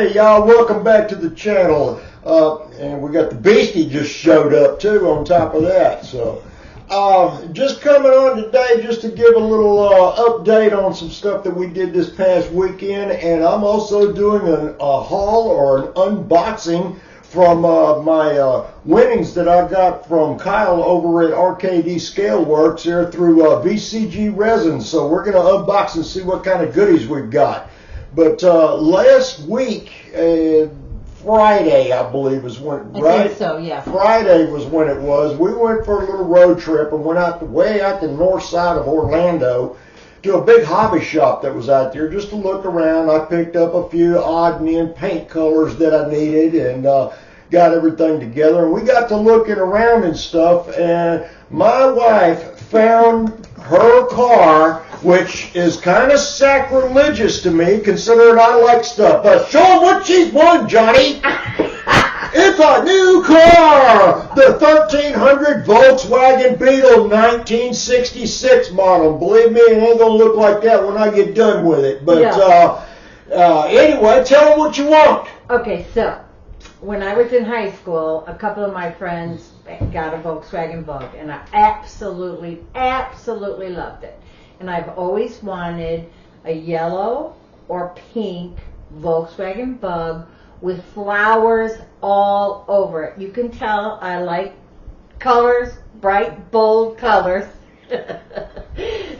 Hey y'all, welcome back to the channel. And we got the Beastie just showed up too on top of that. So just coming on today just to give a little update on some stuff that we did this past weekend. And I'm also doing a haul or an unboxing from my winnings that I got from Kyle over at RKD Scaleworks here through VCG Resins. So we're going to unbox and see what kind of goodies we've got. But last week, Friday, I believe is when, right? I think so, yeah. Friday was when it was. We went for a little road trip and went out way out the north side of Orlando to a big hobby shop that was out there just to look around. I picked up a few odd and end paint colors that I needed and got everything together. And we got to looking around and stuff, and my wife found her car, which is kind of sacrilegious to me considering I like stuff. But show them what she's won, Johnny. It's a new car, the 1300 Volkswagen Beetle 1966 model. Believe me, it ain't gonna look like that when I get done with it. But anyway, tell them what you want. Okay, so when I was in high school, a couple of my friends got a Volkswagen Bug, and I absolutely loved it. And I've always wanted a yellow or pink Volkswagen Bug with flowers all over it. You can tell I like colors, bright, bold colors.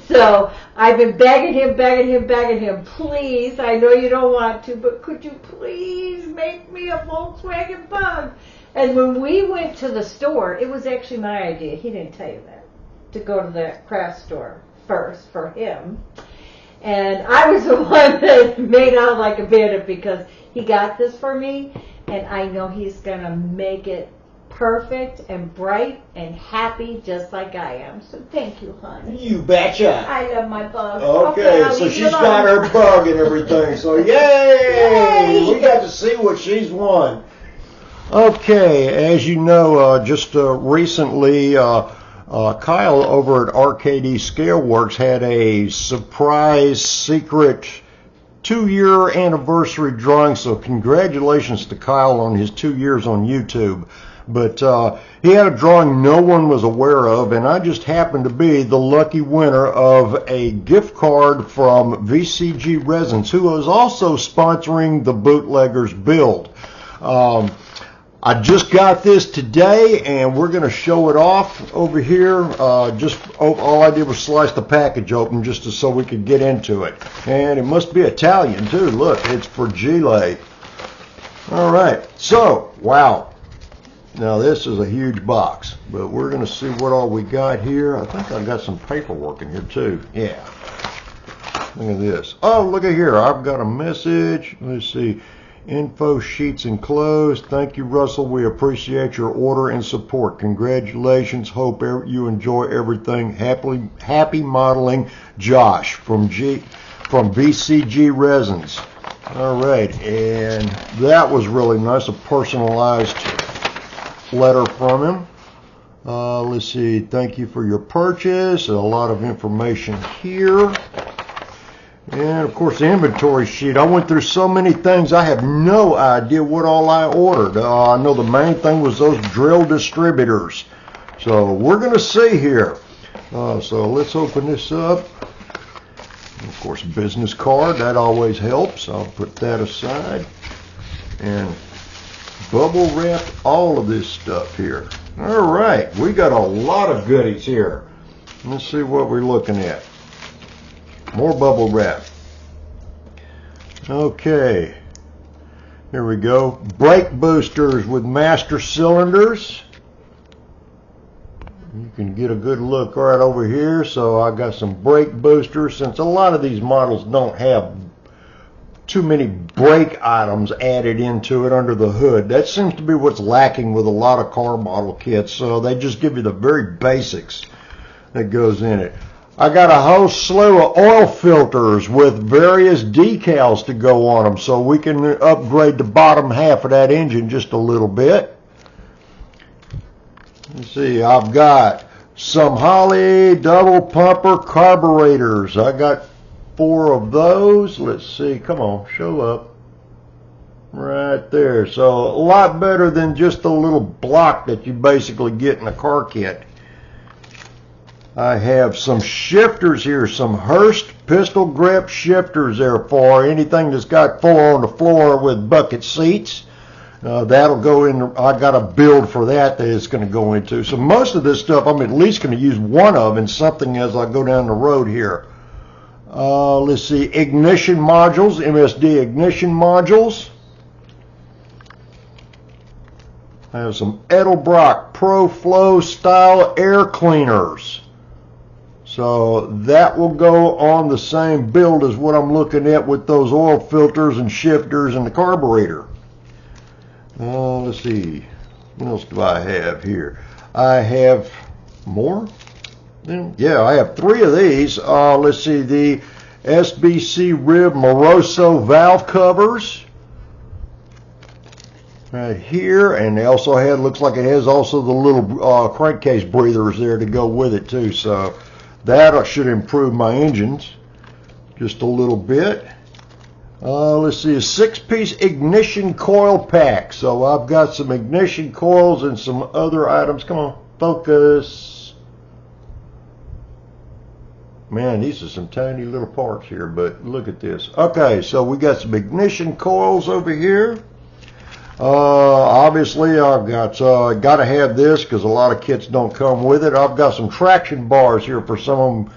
So I've been begging him, please, I know you don't want to, but could you please make me a Volkswagen Bug? And when we went to the store, it was actually my idea, he didn't tell you that, to go to the craft store first for him. And I was the one that made out like a bandit because he got this for me, and I know he's going to make it perfect and bright and happy just like I am. So thank you, honey. You betcha. I love my bug. Okay, so she's got her bug and everything. So yay! We got to see what she's won. Okay, as you know, just recently, Kyle over at RKD Scaleworks had a surprise secret 2-year anniversary drawing. So congratulations to Kyle on his 2 years on YouTube. But he had a drawing no one was aware of, and I just happened to be the lucky winner of a gift card from VCG Resins, who is also sponsoring the Bootleggers build. I just got this today, and we're going to show it off over here. All I did was slice the package open just so we could get into it. And it must be Italian, too. Look, it's fragile. All right, so, wow. Now this is a huge box, but we're going to see what all we got here. I think I got some paperwork in here too. Yeah. Look at this. Oh, look at here. I've got a message. Let's see. Info sheets enclosed. Thank you, Russell. We appreciate your order and support. Congratulations. Hope you enjoy everything. Happy modeling, Josh from VCG Resins. All right, and that was really nice. A personalized letter from him. Let's see, thank you for your purchase. A lot of information here. And of course the inventory sheet. I went through so many things, I have no idea what all I ordered. I know the main thing was those drill distributors. So we're going to see here. So let's open this up. Of course, business card, that always helps. I'll put that aside. And bubble wrap all of this stuff here. All right, we got a lot of goodies here. Let's see what we're looking at. More bubble wrap. Okay, here we go. Brake boosters with master cylinders. You can get a good look right over here. So I got some brake boosters. Since a lot of these models don't have too many brake items added into it under the hood. That seems to be what's lacking with a lot of car model kits. So they just give you the very basics that goes in it. I got a whole slew of oil filters with various decals to go on them, so we can upgrade the bottom half of that engine just a little bit. Let's see, I've got some Holley double pumper carburetors. I got 4 of those. Let's see, come on, show up. right there. So a lot better than just a little block that you basically get in a car kit. I have some shifters here, some Hurst pistol grip shifters there for anything that's got 4 on the floor with bucket seats. That'll go in. I got a build for that it's going to go into. So most of this stuff I'm at least going to use one of in something as I go down the road here. Let's see, ignition modules, MSD ignition modules. I have some Edelbrock Pro Flow style air cleaners. So that will go on the same build as what I'm looking at with those oil filters and shifters and the carburetor. Let's see, what else do I have here? I have more. Yeah, I have 3 of these. Let's see, the SBC Rib Moroso valve covers right here, and they also had, looks like it has also the little crankcase breathers there to go with it too. So that should improve my engines just a little bit. Let's see, a 6-piece ignition coil pack. So I've got some ignition coils and some other items. Come on, focus. Man, these are some tiny little parts here, but look at this. Okay, so we got some ignition coils over here. Obviously, I've got to have this because a lot of kits don't come with it. I've got some traction bars here for some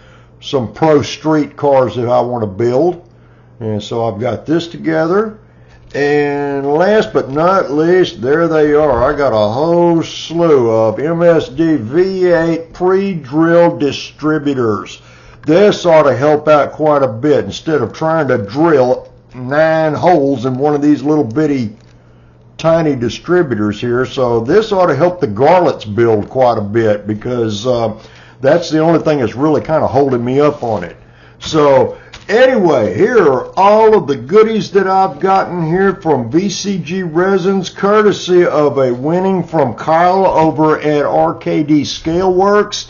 pro street cars that I want to build. And so I've got this together. And last but not least, there they are. I got a whole slew of MSD V8 pre-drilled distributors. This ought to help out quite a bit instead of trying to drill 9 holes in one of these little bitty tiny distributors here. So this ought to help the garlets build quite a bit because that's the only thing that's really kind of holding me up on it. So anyway, here are all of the goodies that I've gotten here from VCG Resins, courtesy of a winning from Kyle over at RKD Scaleworks.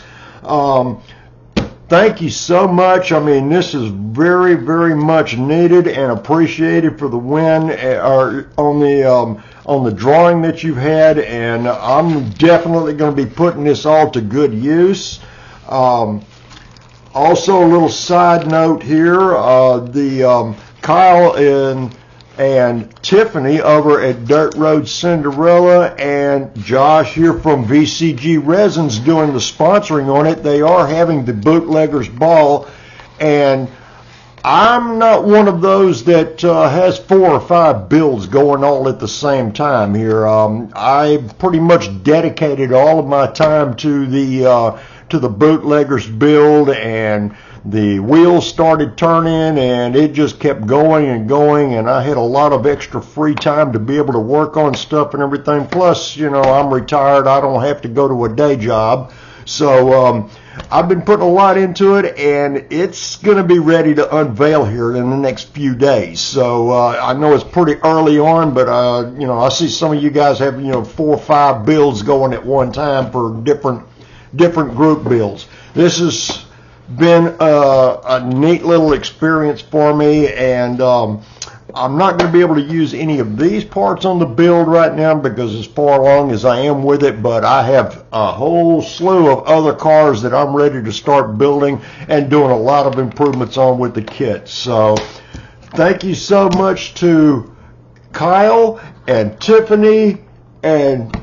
Thank you so much. I mean, this is very, very much needed and appreciated for the win on the drawing that you've had, and I'm definitely going to be putting this all to good use. Also, a little side note here, Kyle and Tiffany over at Dirt Road Cinderella and Josh here from VCG Resins doing the sponsoring on it. They are having the Bootleggers Ball, and I'm not one of those that has 4 or 5 builds going all at the same time here. I pretty much dedicated all of my time to the Bootleggers build, and the wheels started turning and it just kept going and going, and I had a lot of extra free time to be able to work on stuff and everything. Plus, you know, I'm retired. I don't have to go to a day job. So I've been putting a lot into it, and it's going to be ready to unveil here in the next few days. So I know it's pretty early on, but you know, I see some of you guys have, you know, 4 or 5 builds going at one time for different group builds. This has been a neat little experience for me, and I'm not going to be able to use any of these parts on the build right now because as far along as I am with it, but I have a whole slew of other cars that I'm ready to start building and doing a lot of improvements on with the kit. So thank you so much to Kyle and Tiffany and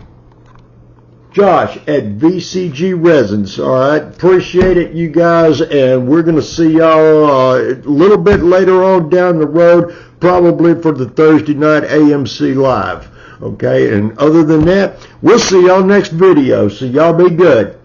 Josh at VCG Resins. All right, appreciate it, you guys, and we're going to see y'all a little bit later on down the road, probably for the Thursday night AMC Live. Okay, and other than that, we'll see y'all next video, so y'all be good.